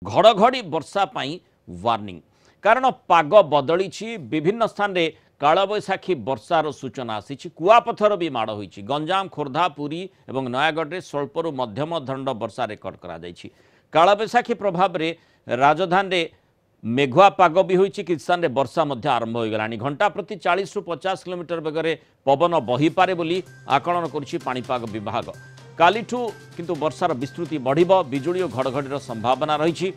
घड़घड़ी वर्षा पाई warning कारण पाग बदली विभिन्न स्थान रे कालबैशाखी वर्षार सूचना आसी कुआपथर भी माड़ होईछि गंजाम खोर्धा पुरी और नयागढ़ में स्वल्परू मध्यम दंड वर्षा रेकर्ड करा जायछि कालबैशाखी प्रभाव में राजधानी रे मेघुआ पाग भी होईछि किछि स्थान रे वर्षा मध्य आरंभ हो गलानी घंटा प्रति 40 रु 50 किलोमीटर बेगरे पवन बही पारे बोली आकलन करुछि पाणीपाग विभाग कालीठू किंतु वर्षार विस्तृति बढ़िबो बिजुली और घड़घड़ीर संभावना रही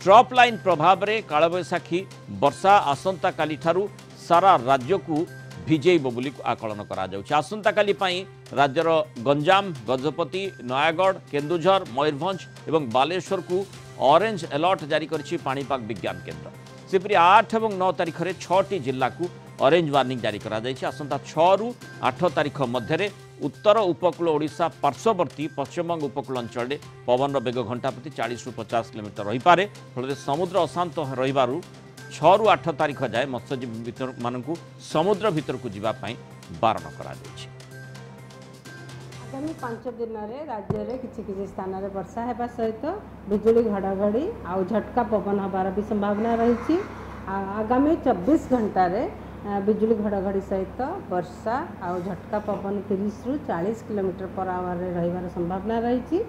ट्रप लाइन प्रभाव में कालबैशाखी वर्षा आसंता काली ठारू सारा राज्य को भिजेइबो बोली आकलन करा जाउछि आसंता काली पई राज्यर गंजाम गजपति नयागढ़ केन्दुझर मयूरभंज एवं बालेश्वर को ऑरेंज अलर्ट जारी करछि पाणीपाग विज्ञान केन्द्र सेपरि 8 और 9 तारिख में 6टी जिला को ऑरेंज वार्निंग जारी करा जायछि आसंता 6 रु 8 तारिख मध्य उत्तर उपकूल ओडिशा पार्श्ववर्ती पश्चिमबंग उपकूल अंचल में पवन बेग घंटा प्रति 40 रु 50 किलोमीटर रही पारे फल समुद्र अशांत रही 6 रु 8 तारिख जाए मत्स्यजीवी मानू समुद्र भीतर को जीवाई बारण करा आगामी 5 दिन में राज्य में किसी स्थान में वर्षा होगा सहित बिजुली घड़घड़ी आउ झटका पवन हबार भी संभावना रही आगामी 24 घंटा बिजुली घड़घड़ी सहित वर्षा आउ झटका पवन 30 रु 40 किलोमीटर पर आवर रही संभावना रही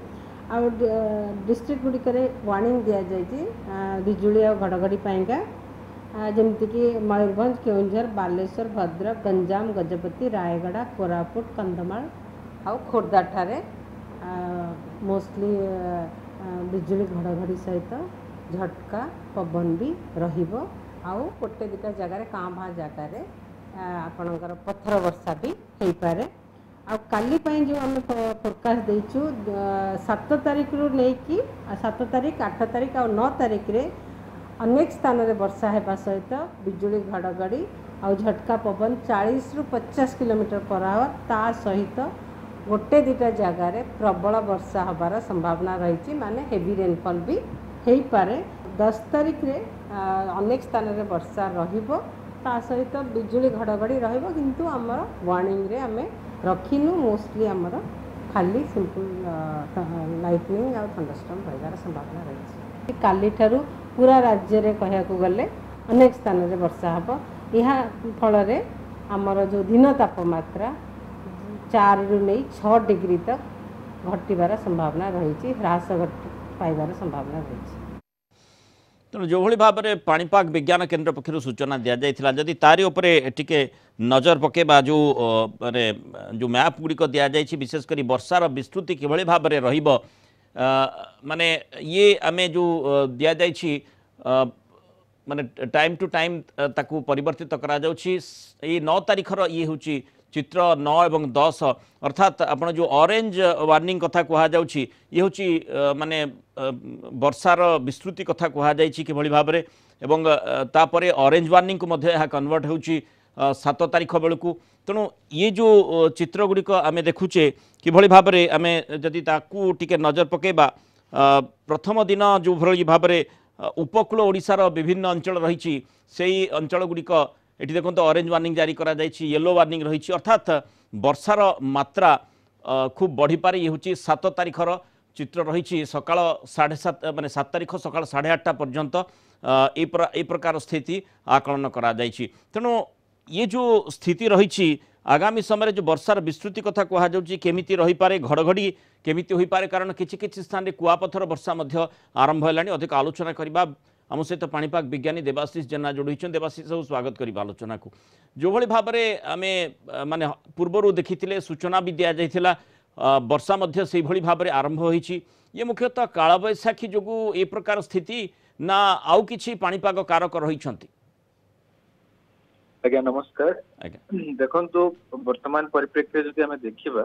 डिस्ट्रिक्ट गुड़िक वार्निंग दि जाए बिजुली और घड़घड़ी पाइका जमीक मयूरभंज केउंझर बालेश्वर भद्रक गंजाम गजपति रायगढ़ कोरापुट कंधमाल आउ खोर्धा ठारे मोस्टली बिजुली घड़घड़ी सहित झटका पवन भी रहिबो आउ गोटे दुटा जगार काँ भाँ जगार आपणकर पत्थर वर्षा भी हो पारे आली जो आम फोरकास्ट देचु 7 तारिख रु नहीं 7 तारिख 8 तारिख और 9 तारिख रे अनेक स्थान में वर्षा होगा सहित बिजुली घड़घड़ी आउ झटका पवन 40 रु 50 किलोमीटर पर आवर ता सहित गोटे दुटा जगार प्रबल वर्षा हबार संभावना रही माने हेवी रेनफॉल भी हो पारे 10 तारिख रे अनेक स्थान में वर्षा रहिबो ता सहित बिजुली घड़घड़ी रहिबो किंतु आमर वार्निंग रे आमे रखिनु मोस्टली आमर खाली सिंपल लाइटनिंग और थंडरस्टॉर्म रहिबार संभावना रही काली ठारू पूरा राज्य रे कहया को गले अनेक स्थान में वर्षा हबो यह फल रे आमर जो दिन तापमात्रा 4 रु नहीं 6 डिग्री तक घटिबार संभावना रही ह्रास पाइबार संभावना रही तेणु जो भाव में पाणीपाग विज्ञान केन्द्र पक्षर सूचना दि जाइए जदि तारी उपरे टिके नजर पकेबा जो माने जो मैप गुड़िक दि जाइए विशेषकर वर्षार विस्तृति किभली भाव में रहिबो माने ये आमे जो दि जाइए माने टाइम टू टाइम ताकू परिवर्तित करा जाउछि 9 तारिखर ये होची चित्र 9 और 10 अर्थात आपण जो ऑरेंज वार्निंग कथा कहा जाउछि ये होची माने वर्षार विस्तृति कथा कहा जाइछि किभली भाव में एवं तापरे ऑरेंज वार्निंग को मध्य यह कन्वर्ट होउछि 7 तारिख बेलू तेणु ये जो चित्र गुड़िक आम देखुचे किभली भाव में आम जदि ताकू टिके नजर पकेबा प्रथम दिन जो भली भाव में उपकूल ओडिशार विभिन्न अंचल रही से अंचल गुड़िक ये देखो ऑरेंज वार्निंग जारी करा जाइछि येलो वार्निंग रही अर्थात वर्षार मात्रा खूब बढ़ी पारे ये हूँ 7 तारिखर चित्र रही सकाळ 7:30 माने 7 तारिख सकाळ 8:30 पर्यंत ए प्रकार स्थिति आकलन करा जाइछि तेणु ये जो स्थिति रही आगामी समय जो वर्षार विस्तृति कथा कहा जाउछि केमिति रही पारे घड़घड़ी केमिति होई पारे कारण किछि किछि स्थान रे कुआपथर वर्षा मध्य आरंभ हेलानी अधिक आलोचना करबा आम सहित पाणीपाग विज्ञानी देवाशीष जेना जोड़ी देवाशीष सब स्वागत करिबा आलोचना को जो भली भाव में आमे माने पूर्वरु देखिथिले सूचना भी दिया जाइथिला वर्षा मध्य से भली भाव में आरंभ होईछि ये मुख्यतः कालबैशाखी जोगु ए प्रकार स्थिति ना आउ किछि पाणीपाग कारक रहिछंती आज्ञा नमस्कार देखो वर्तमान परिप्रेक्षी जदि आम देखा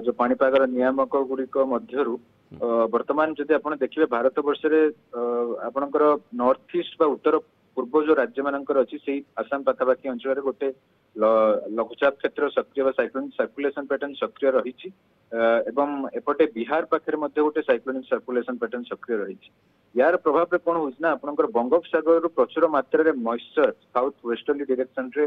जो पाणीपागर नियामक गुड़िक मध्यरु वर्तमान जदि आप देखिए भारत वर्ष आपणकर नॉर्थ ईस्ट बा उत्तर पूर्व जो राज्य मानकर अच्छी से आसाम पाखापाखि अंचल गोटे लघुचाप क्षेत्र सक्रिय साइक्लोनिक सर्कुलेशन पैटर्न सक्रिय रही एवं एपटे बिहार पाखे गोटे साइक्लोनिक सर्कुलेशन पैटर्न सक्रिय रही यार प्रभाव में कौन होना आपंकर बंगोपसागर प्रचुर मात्रा मॉइस्चर साउथ वेस्टर्ली डायरेक्शन रे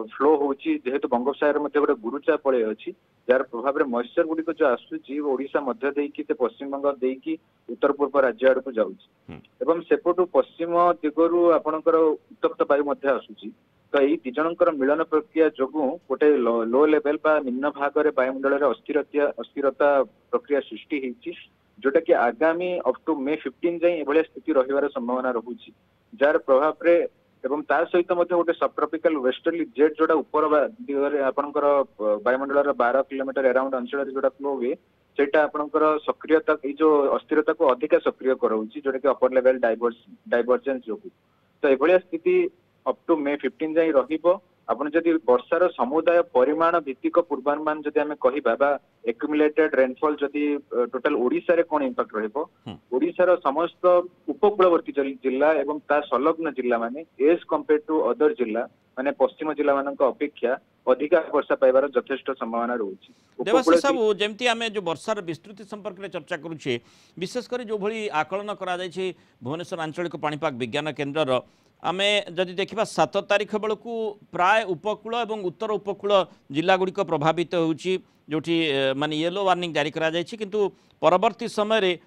फ्लो होची जेहेतु बंगोपसागर मध्य गोटे गुरुचाप पड़े अच्छी जार प्रभाव में मॉइस्चर गुड़िक जो आसूची ओडिशा मध्य देकी पश्चिम बंग देकी उत्तर पूर्व राज्य आड़ को जाऊँगी एवं सेपटू पश्चिम दिगरु आपणकर उत्तप्त वायु मध्य आसूची तो यही दिजणकर मिलन प्रक्रिया जो गोटे लो लेवल निम्न भाग में वायुमंडल अस्थिरता प्रक्रिया सृष्टि होती जोटा कि आगामी अप टू मे 15 जाए एभलिया स्थिति रहिबार संभावना रहुची जार प्रभाव रे एवं तार सहित गोटे सब ट्रॉपिकल वेस्टर्ली जेट जोटा ऊपर दिगरे आपणकर वायुमंडल 12 किलोमीटर अराउंड अंचल जोटा फ्लो हुए सेटा आपणकर सक्रियता जो अस्थिरता को अधिक सक्रिय कराउची जोटा कि अपर लेवल डाइवर्जेंस जो तो एभलिया स्थिति अप टू मे 15 जाए रहिबो आपण जदि वर्षार समुदाय परिमाण भित्तिक पूर्वानुमान जदि आमे कहिबा बा एक्युमुलेटेड रेनफॉल जदि टोटल ओडिसा रे कोन इंपैक्ट रहइबो ओडिसा समस्त उपकूलवर्ती जिला एवं ता संलग्न जिला माने एज कंपेयर टू अदर जिला माने पश्चिम जिला मानक अपेक्षा अधिक वर्षा पाइबार यथेष्ट संभावना रहुछि देवाशीष बाबू जमती आम जो वर्षार विस्तृति संपर्क में चर्चा करुचे विशेषकर जो भली आकलन करा जायछि भुवनेश्वर आंचलिक पाणीपाग विज्ञान केन्द्र आमे जदि देखिबा 7 तारिख बेलू प्राय उपकूल और उत्तर उपकूल जिला गुड़िक प्रभावित होउछि जोठी माने येलो वार्निंग जारी करा जायछि किंतु परवर्ती समय रे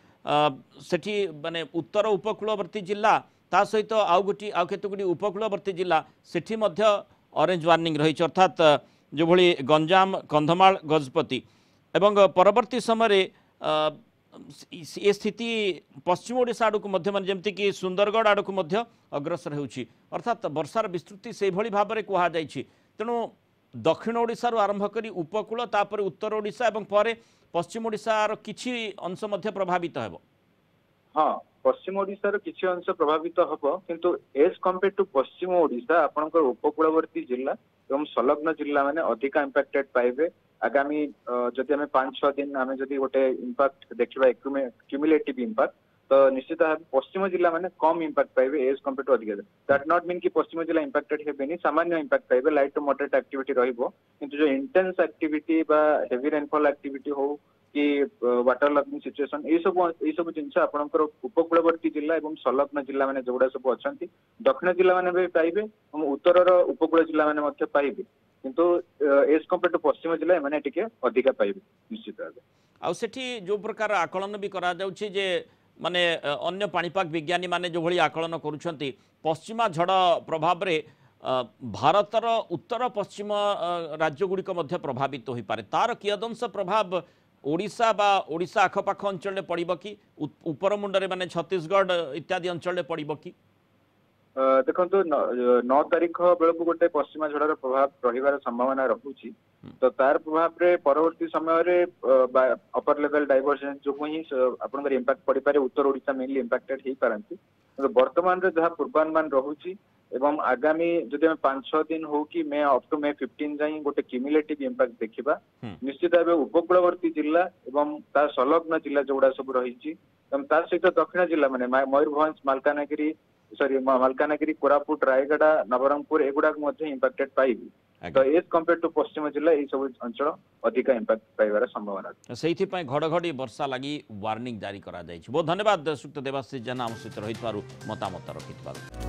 सेठी माने उत्तर उपकूलवर्ती जिला ता सहित आउ केतुगुडी उपकूलवर्ती जिला सेठी मध्य ऑरेंज वार्निंग रही अर्थात जो भली गंजाम कंधमाल गजपति एवं परवर्ती समय ये स्थिति पश्चिम ओडिशा आड़ को जमती कि सुंदरगढ़ आड़ को अग्रसर होउछि अर्थात वर्षार विस्तृति से भली भाव में कहा जायछि तेणु दक्षिण ओडिशा आरंभ करी उपकूल तापर उत्तर ओडिशा एवं परे पश्चिम ओडिशार किछि अंश मध्य प्रभावित हेबो हाँ पश्चिम ओडिशार किछि अंश प्रभावित हबो किंतु एज कंपेयर टू पश्चिम ओडिशा आपनकर उपकूलवर्ती जिला एवं संलग्न जिला माने अधिक इंपैक्टेड पाइबे आगामी जदि हमें 5-6 दिन आमे जदि गोटे इंपैक्ट देखिबा क्यूमुलेटिव इंपैक्ट तो निश्चित भाव पश्चिम जिला माने कम इंपैक्ट पाइबे एज कंपेयर टू अधिक दैट नॉट मीन कि पश्चिम जिला इंपैक्टेड हेबेनी सामान्य इंपैक्ट पाइबे लाइट टू मॉडरेट एक्टिविटी रहिबो किंतु जो इंटेंस एक्टिविटी बा हेवी रेनफॉल एक्टिविटी हो कि वाटर लॉगिंग सिचुएशन ये सब जिनस आपनकर उपकूलवर्ती जिला एवं संलग्न जिला माने जोड़ा सब अछंती दक्षिण जिला माने भी पाइबे और उत्तरर उपकूल जिला माने मध्य पाइबे किंतु एज कंपेयर टू पश्चिम जिला माने टिके अधिक पाइबे निश्चित भाव आ सेठी जो प्रकार आकलन भी करा जाउछि जे माने अन्य पाणीपाग विज्ञानी माने जो भली आकलन करूछंती पश्चिमा झड़ प्रभाव रे भारतर उत्तर पश्चिम राज्य गुड़िक मध्य प्रभावित हो पारे तार कियदंश प्रभाव ओडिशा बा ओडिशा आखपाख अंचल में पड़ब कि ऊपर मुंडे माने छत्तीसगढ़ इत्यादि अंचल में पड़ब कि देखो 9 तारिख बेलू गोटे पश्चिमा झड़र प्रभाव रहिबार संभावना रहुछि तो तार प्रभाव रे परवर्ती समय रे अपर लेवल डाइवर्जेंस जो ही आपनकर इंपैक्ट पड़ी पारे उत्तर ओडिशा मेनली इंपैक्टेड ही पारंती तो वर्तमान रे जहा पूर्वानुमान रहुछि एवं आगामी जदि हम 5-6 दिन हो कि मे अप टू मे 15 जाई गोटे क्यूमुलेटिव इंपैक्ट देखिबा निश्चित भाव उपकूलवर्ती जिला एवं ता संलग्न जिला जोड़ा सब रही एवं तार सहित दक्षिण जिला माने मयूरभंज मालकानगिरी कोरापुट रायगड़ा नवरंगपुर एगुड़ा इंपैक्टेड पाइबी तो एज कंपेयर टू पश्चिम जिला ये सब अंचल अधिक इंपैक्ट पाइबार संभावना से घड़घड़ी वर्षा लगी वार्निंग जारी करा बहुत धन्यवाद श्रीयुक्त देवाशीष जेना आम सहित रही मतामत रखि।